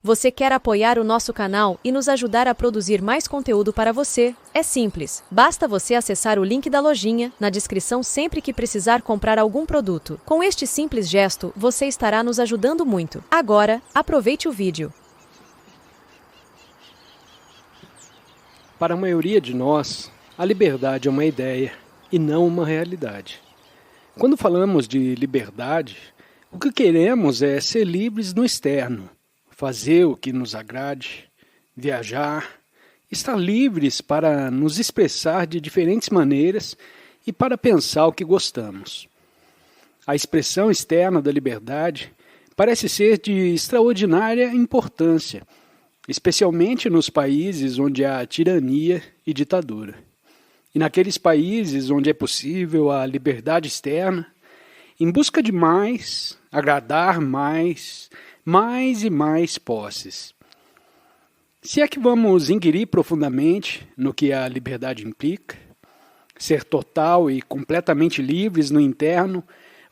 Você quer apoiar o nosso canal e nos ajudar a produzir mais conteúdo para você? É simples, basta você acessar o link da lojinha na descrição sempre que precisar comprar algum produto. Com este simples gesto, você estará nos ajudando muito. Agora, aproveite o vídeo. Para a maioria de nós, a liberdade é uma ideia e não uma realidade. Quando falamos de liberdade, o que queremos é ser livres no externo, fazer o que nos agrade, viajar, estar livres para nos expressar de diferentes maneiras e para pensar o que gostamos. A expressão externa da liberdade parece ser de extraordinária importância, especialmente nos países onde há tirania e ditadura. E naqueles países onde é possível a liberdade externa, em busca de mais, agradar mais e mais posses. Se é que vamos inquirir profundamente no que a liberdade implica, ser total e completamente livres no interno,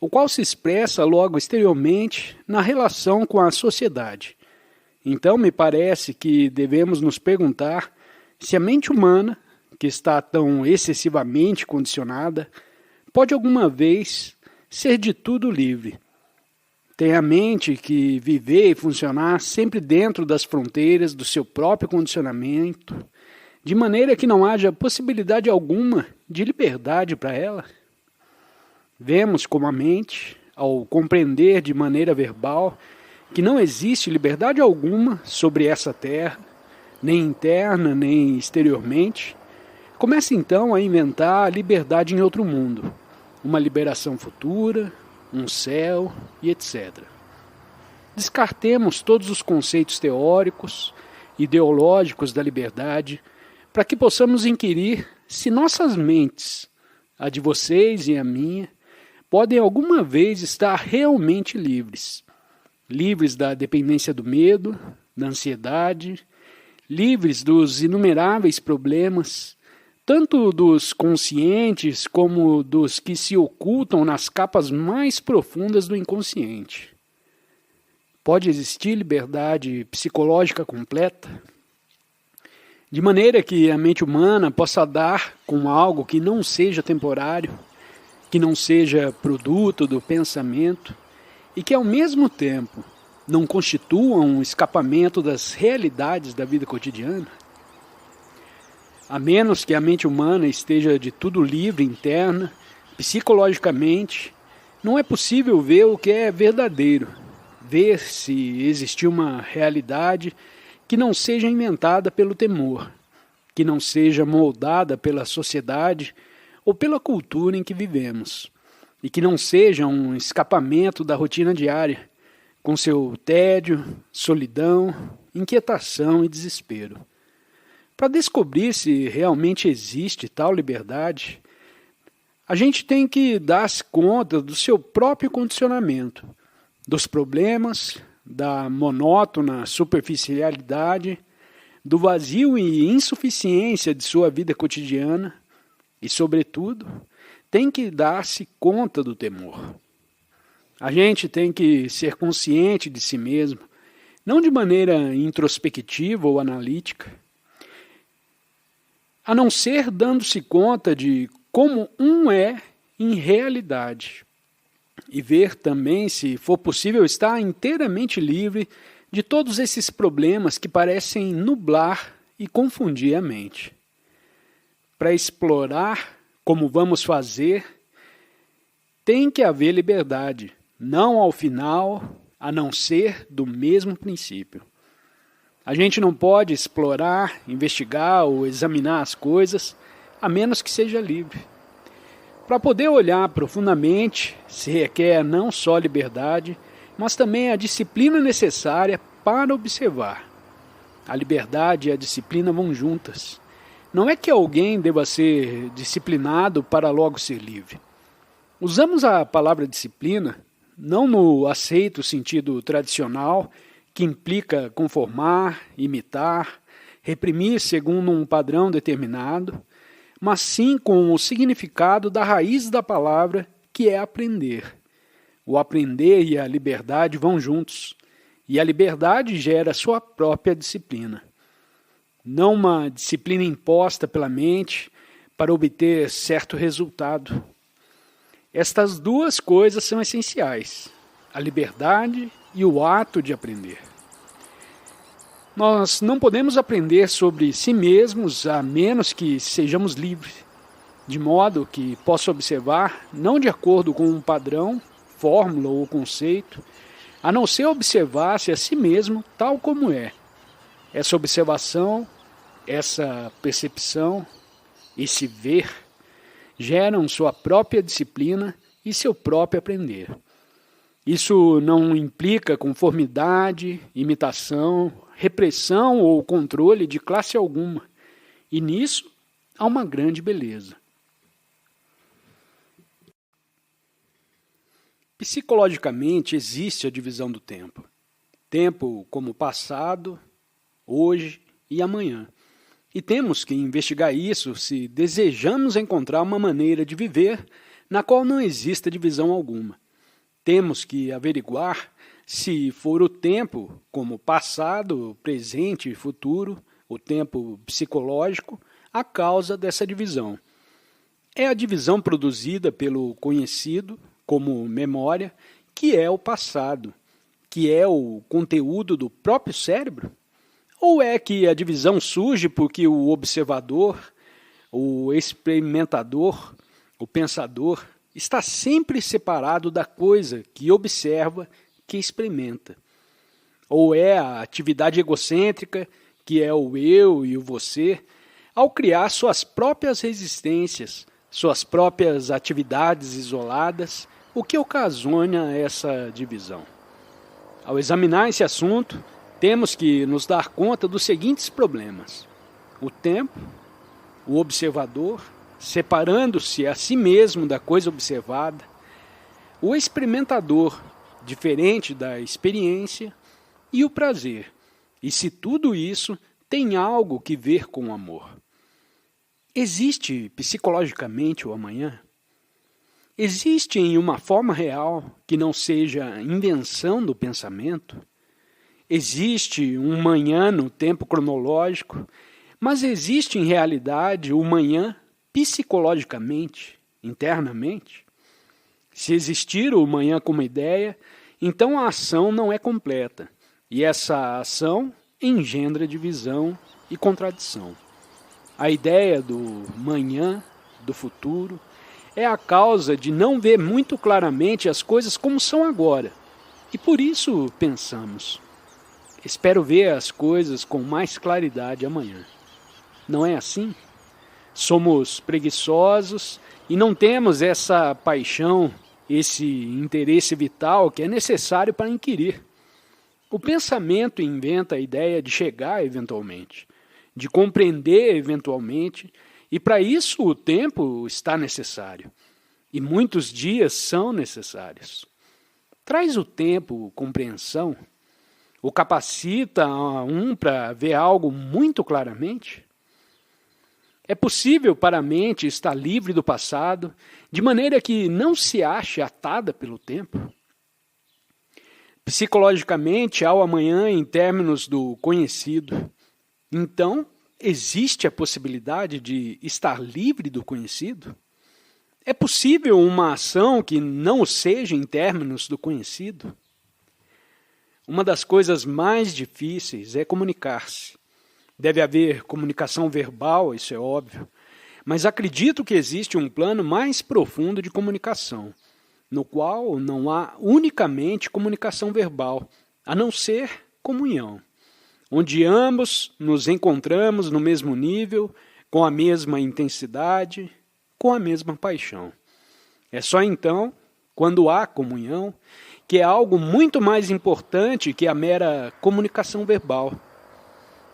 o qual se expressa logo exteriormente na relação com a sociedade. Então me parece que devemos nos perguntar se a mente humana, que está tão excessivamente condicionada, pode alguma vez ser de tudo livre. Tem a mente que viver e funcionar sempre dentro das fronteiras do seu próprio condicionamento, de maneira que não haja possibilidade alguma de liberdade para ela. Vemos como a mente, ao compreender de maneira verbal que não existe liberdade alguma sobre essa terra, nem interna nem exteriormente, começa então a inventar a liberdade em outro mundo, uma liberação futura, um céu e etc. Descartemos todos os conceitos teóricos, ideológicos da liberdade, para que possamos inquirir se nossas mentes, a de vocês e a minha, podem alguma vez estar realmente livres. Livres da dependência do medo, da ansiedade, livres dos inumeráveis problemas, tanto dos conscientes como dos que se ocultam nas capas mais profundas do inconsciente. Pode existir liberdade psicológica completa? De maneira que a mente humana possa dar com algo que não seja temporário, que não seja produto do pensamento e que, ao mesmo tempo, não constitua um escapamento das realidades da vida cotidiana? A menos que a mente humana esteja de tudo livre interna, psicologicamente, não é possível ver o que é verdadeiro, ver se existe uma realidade que não seja inventada pelo temor, que não seja moldada pela sociedade ou pela cultura em que vivemos, e que não seja um escapamento da rotina diária, com seu tédio, solidão, inquietação e desespero. Para descobrir se realmente existe tal liberdade, a gente tem que dar-se conta do seu próprio condicionamento, dos problemas, da monótona superficialidade, do vazio e insuficiência de sua vida cotidiana e, sobretudo, tem que dar-se conta do temor. A gente tem que ser consciente de si mesmo, não de maneira introspectiva ou analítica, a não ser dando-se conta de como um é em realidade, e ver também se for possível estar inteiramente livre de todos esses problemas que parecem nublar e confundir a mente. Para explorar como vamos fazer, tem que haver liberdade, não ao final, a não ser do mesmo princípio. A gente não pode explorar, investigar ou examinar as coisas, a menos que seja livre. Para poder olhar profundamente, se requer não só liberdade, mas também a disciplina necessária para observar. A liberdade e a disciplina vão juntas. Não é que alguém deva ser disciplinado para logo ser livre. Usamos a palavra disciplina não no aceito sentido tradicional, que implica conformar, imitar, reprimir segundo um padrão determinado, mas sim com o significado da raiz da palavra, que é aprender. O aprender e a liberdade vão juntos. E a liberdade gera sua própria disciplina. Não uma disciplina imposta pela mente para obter certo resultado. Estas duas coisas são essenciais: a liberdade e o ato de aprender. Nós não podemos aprender sobre si mesmos a menos que sejamos livres, de modo que possa observar, não de acordo com um padrão, fórmula ou conceito, a não ser observar-se a si mesmo tal como é. Essa observação, essa percepção, esse ver, geram sua própria disciplina e seu próprio aprender. Isso não implica conformidade, imitação, repressão ou controle de classe alguma, e nisso há uma grande beleza. Psicologicamente existe a divisão do tempo. Tempo como passado, hoje e amanhã. E temos que investigar isso se desejamos encontrar uma maneira de viver na qual não exista divisão alguma. Temos que averiguar se for o tempo como passado, presente e futuro, o tempo psicológico, a causa dessa divisão. É a divisão produzida pelo conhecido, como memória, que é o passado, que é o conteúdo do próprio cérebro? Ou é que a divisão surge porque o observador, o experimentador, o pensador, está sempre separado da coisa que observa, que experimenta? Ou é a atividade egocêntrica, que é o eu e o você, ao criar suas próprias resistências, suas próprias atividades isoladas, o que ocasiona essa divisão? Ao examinar esse assunto, temos que nos dar conta dos seguintes problemas: o tempo, o observador, separando-se a si mesmo da coisa observada, o experimentador, diferente da experiência, e o prazer, e se tudo isso tem algo que ver com o amor. Existe psicologicamente o amanhã? Existe em uma forma real que não seja invenção do pensamento? Existe um manhã no tempo cronológico, mas existe em realidade o manhã psicologicamente, internamente? Se existir o manhã como ideia, então a ação não é completa, e essa ação engendra divisão e contradição. A ideia do manhã, do futuro, é a causa de não ver muito claramente as coisas como são agora, e por isso pensamos: espero ver as coisas com mais claridade amanhã. Não é assim? Somos preguiçosos e não temos essa paixão, esse interesse vital que é necessário para inquirir. O pensamento inventa a ideia de chegar eventualmente, de compreender eventualmente, e para isso o tempo está necessário, e muitos dias são necessários. Traz o tempo compreensão? O capacita para ver algo muito claramente? É possível para a mente estar livre do passado, de maneira que não se ache atada pelo tempo? Psicologicamente, há o amanhã em termos do conhecido. Então, existe a possibilidade de estar livre do conhecido? É possível uma ação que não o seja em termos do conhecido? Uma das coisas mais difíceis é comunicar-se. Deve haver comunicação verbal, isso é óbvio, mas acredito que existe um plano mais profundo de comunicação, no qual não há unicamente comunicação verbal, a não ser comunhão, onde ambos nos encontramos no mesmo nível, com a mesma intensidade, com a mesma paixão. É só então, quando há comunhão, que é algo muito mais importante que a mera comunicação verbal.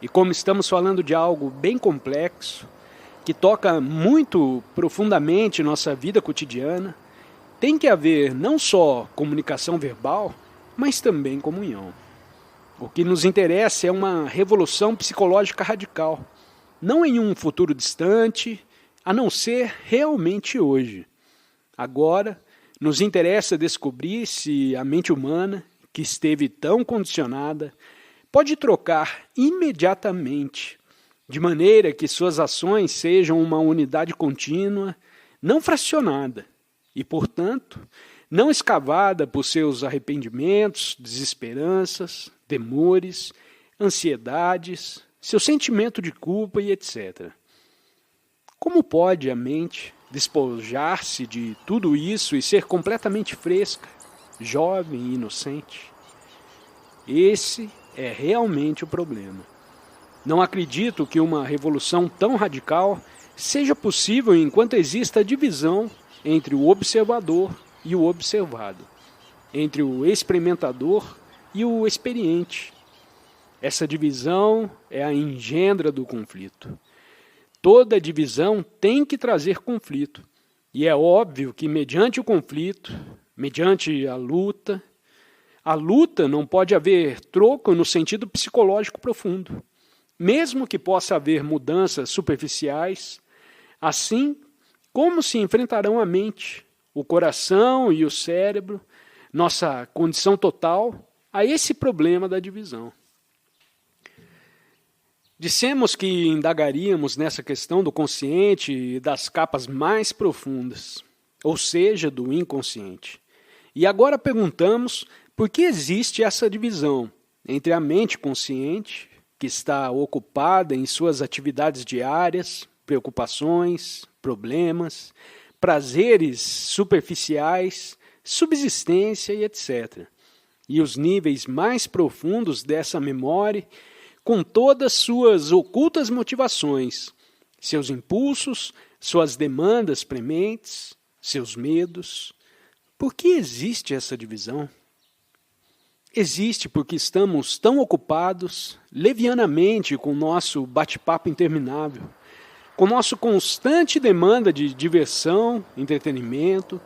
E como estamos falando de algo bem complexo, que toca muito profundamente nossa vida cotidiana, tem que haver não só comunicação verbal, mas também comunhão. O que nos interessa é uma revolução psicológica radical, não em um futuro distante, a não ser realmente hoje. Agora, nos interessa descobrir se a mente humana, que esteve tão condicionada, pode trocar imediatamente, de maneira que suas ações sejam uma unidade contínua, não fracionada, e, portanto, não escavada por seus arrependimentos, desesperanças, temores, ansiedades, seu sentimento de culpa e etc. Como pode a mente despojar-se de tudo isso e ser completamente fresca, jovem e inocente? Esse é realmente o problema. Não acredito que uma revolução tão radical seja possível enquanto exista divisão entre o observador e o observado, entre o experimentador e o experiente. Essa divisão é a engendra do conflito. Toda divisão tem que trazer conflito, e é óbvio que mediante o conflito, mediante a luta não pode haver troco no sentido psicológico profundo, mesmo que possa haver mudanças superficiais, assim como se enfrentarão a mente, o coração e o cérebro, nossa condição total, a esse problema da divisão. Dissemos que indagaríamos nessa questão do consciente e das capas mais profundas, ou seja, do inconsciente. E agora perguntamos por que existe essa divisão entre a mente consciente, que está ocupada em suas atividades diárias, preocupações, problemas, prazeres superficiais, subsistência e etc. E os níveis mais profundos dessa memória, com todas suas ocultas motivações, seus impulsos, suas demandas prementes, seus medos. Por que existe essa divisão? Existe porque estamos tão ocupados levianamente com o nosso bate-papo interminável, com nossa constante demanda de diversão, entretenimento,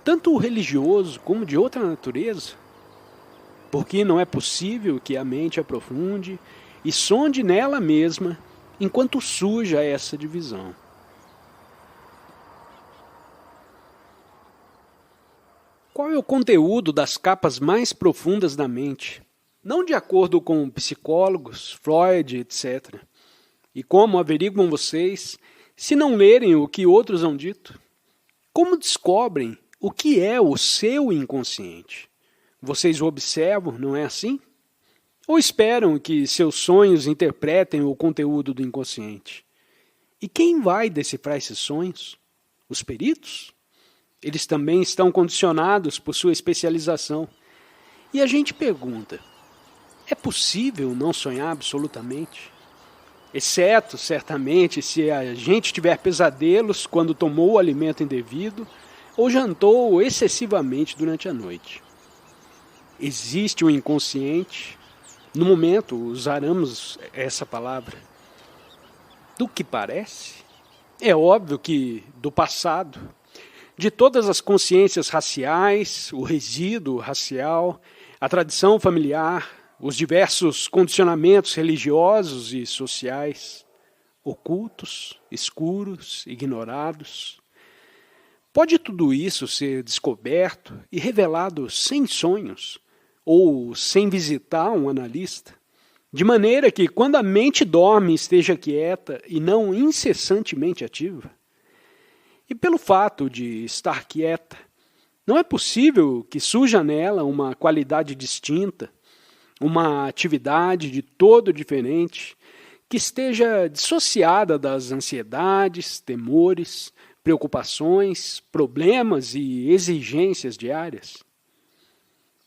tanto religioso como de outra natureza, porque não é possível que a mente aprofunde e sonde nela mesma enquanto surja essa divisão. Qual é o conteúdo das capas mais profundas da mente? Não de acordo com psicólogos, Freud, etc. E como averiguam vocês, se não lerem o que outros han dito? Como descobrem o que é o seu inconsciente? Vocês o observam, não é assim? Ou esperam que seus sonhos interpretem o conteúdo do inconsciente? E quem vai decifrar esses sonhos? Os peritos? Eles também estão condicionados por sua especialização. E a gente pergunta, é possível não sonhar absolutamente? Exceto, certamente, se a gente tiver pesadelos quando tomou o alimento indevido ou jantou excessivamente durante a noite. Existe o inconsciente. No momento, usaremos essa palavra. Do que parece? É óbvio que do passado, de todas as consciências raciais, o resíduo racial, a tradição familiar, os diversos condicionamentos religiosos e sociais, ocultos, escuros, ignorados. Pode tudo isso ser descoberto e revelado sem sonhos ou sem visitar um analista? De maneira que, quando a mente dorme, esteja quieta e não incessantemente ativa? E pelo fato de estar quieta, não é possível que surja nela uma qualidade distinta, uma atividade de todo diferente, que esteja dissociada das ansiedades, temores, preocupações, problemas e exigências diárias?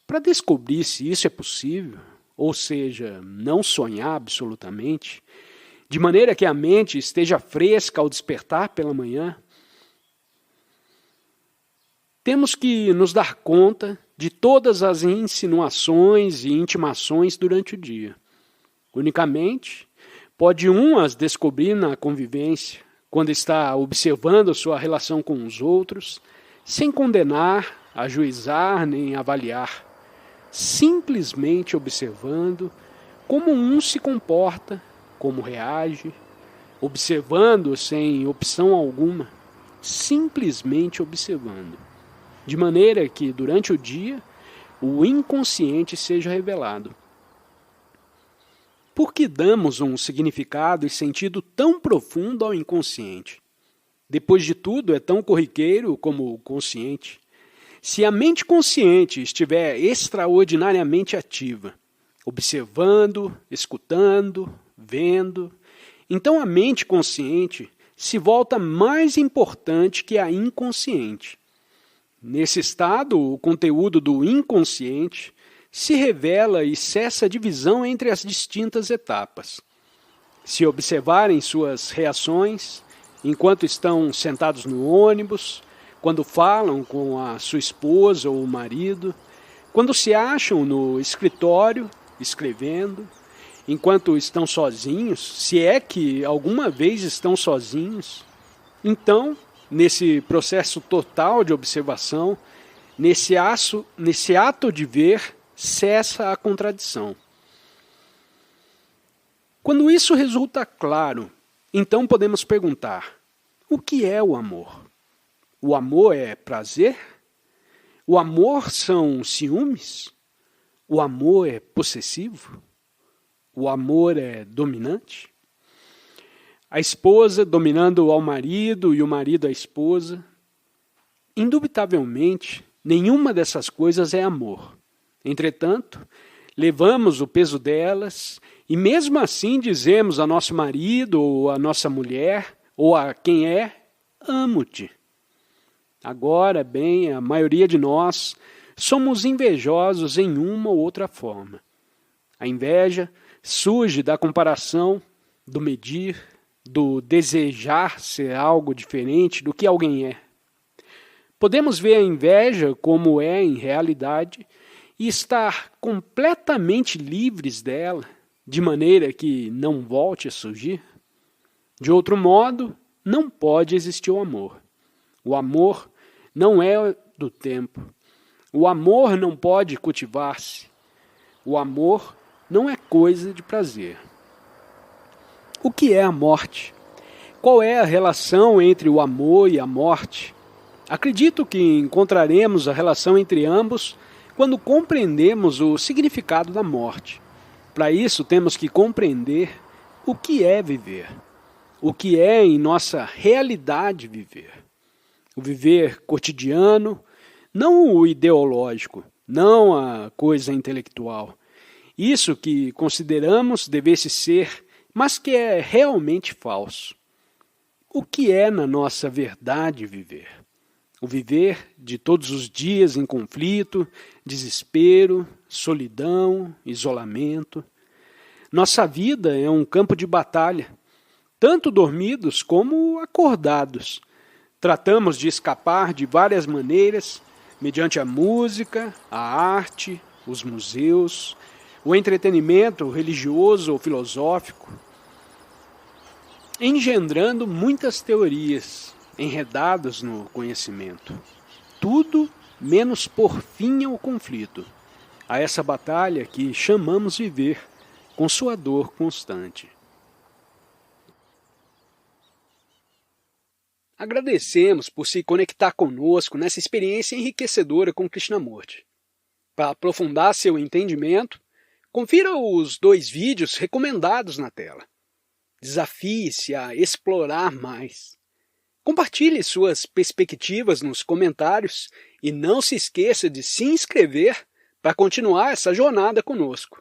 Para descobrir se isso é possível, ou seja, não sonhar absolutamente, de maneira que a mente esteja fresca ao despertar pela manhã, temos que nos dar conta de todas as insinuações e intimações durante o dia. Unicamente, pode as descobrir na convivência, quando está observando sua relação com os outros, sem condenar, ajuizar nem avaliar, simplesmente observando como se comporta, como reage, observando sem opção alguma, simplesmente observando. De maneira que, durante o dia, o inconsciente seja revelado. Por que damos um significado e sentido tão profundo ao inconsciente? Depois de tudo, é tão corriqueiro como o consciente. Se a mente consciente estiver extraordinariamente ativa, observando, escutando, vendo, então a mente consciente se volta mais importante que a inconsciente. Nesse estado, o conteúdo do inconsciente se revela e cessa a divisão entre as distintas etapas. Se observarem suas reações enquanto estão sentados no ônibus, quando falam com a sua esposa ou o marido, quando se acham no escritório escrevendo, enquanto estão sozinhos, se é que alguma vez estão sozinhos, então, nesse processo total de observação, nesse ato de ver, cessa a contradição. Quando isso resulta claro, então podemos perguntar: o que é o amor? O amor é prazer? O amor são ciúmes? O amor é possessivo? O amor é dominante? A esposa dominando ao marido e o marido à esposa? Indubitavelmente, nenhuma dessas coisas é amor. Entretanto, levamos o peso delas e mesmo assim dizemos a nosso marido ou a nossa mulher ou a quem é: amo-te. Agora, bem, a maioria de nós somos invejosos em uma ou outra forma. A inveja surge da comparação, do medir, do desejar ser algo diferente do que alguém é. Podemos ver a inveja como é em realidade e estar completamente livres dela, de maneira que não volte a surgir. De outro modo, não pode existir o amor. O amor não é do tempo. O amor não pode cultivar-se. O amor não é coisa de prazer. O que é a morte? Qual é a relação entre o amor e a morte? Acredito que encontraremos a relação entre ambos quando compreendemos o significado da morte. Para isso, temos que compreender o que é viver. O que é em nossa realidade viver. O viver cotidiano, não o ideológico, não a coisa intelectual. Isso que consideramos devesse ser, mas que é realmente falso. O que é na nossa verdade viver? O viver de todos os dias em conflito, desespero, solidão, isolamento. Nossa vida é um campo de batalha, tanto dormidos como acordados. Tratamos de escapar de várias maneiras, mediante a música, a arte, os museus, o entretenimento religioso ou filosófico, engendrando muitas teorias, enredadas no conhecimento. Tudo menos por fim ao conflito, a essa batalha que chamamos viver, com sua dor constante. Agradecemos por se conectar conosco nessa experiência enriquecedora com Krishnamurti. Para aprofundar seu entendimento, confira os 2 vídeos recomendados na tela. Desafie-se a explorar mais. Compartilhe suas perspectivas nos comentários e não se esqueça de se inscrever para continuar essa jornada conosco.